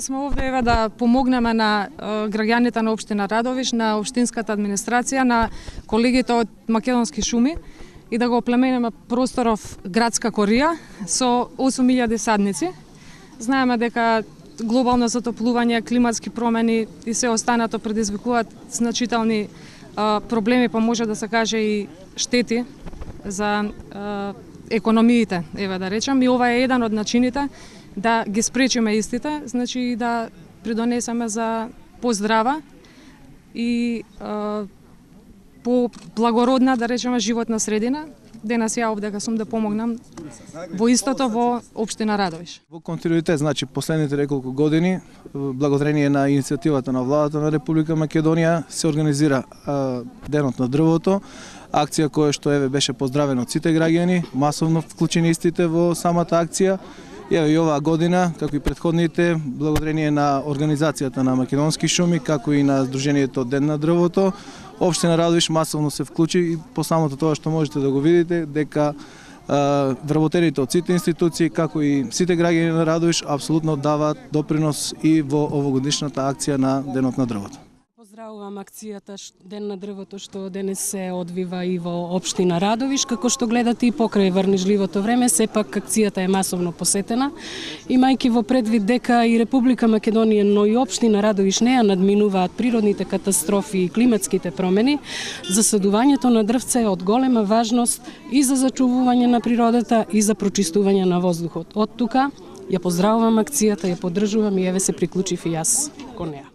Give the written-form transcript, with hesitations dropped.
Сме овде еве да помогнеме на граѓаните на општина Радовиш, на општинската администрација, на колегите од Македонски шуми и да го оплемениме просторов градска корија со 8000 садници. Знаеме дека глобално затоплување, климатски промени и се останато предизвикуваат значителни проблеми, па може да се каже и штети за економиите, еве да речем, и ова е еден од начините да ги спречиме истите, значи и да придонесеме за поздрава и по-благородна, да речеме, животна средина. Денес ја овде сум да помогнам во истото во општина Радовиш. Во континуитет, значи последните неколку години, благодарение на иницијативата на владата на Република Македонија, се организира Денот на дрвото, акција која што еве беше поздравена од сите граѓани, масовно вклучени истите во самата акција. И оваа година, како и претходните, благодарение на организацијата на Македонски шуми, како и на Сдруженијето Ден на дрвото, општина Радовиш масовно се вклучи и по самото тоа што можете да го видите, дека вработените од сите институции, како и сите граѓани на Радовиш, апсолутно даваат допринос и во овогодишната акција на Денот на дрвото. Поздравувам акцијата Ден на дрвото што денес се одвива и во општина Радовиш. Како што гледате и покрај врнежливото време, сепак акцијата е масовно посетена, имајќи во предвид дека и Република Македонија, но и општина Радовиш не ја надминуваат природните катастрофи и климатските промени, засадувањето на дрвце е од голема важност и за зачувување на природата и за прочистување на воздухот. Од тука ја поздравувам акцијата, ја поддржувам и еве се приклучив и јас кон неа.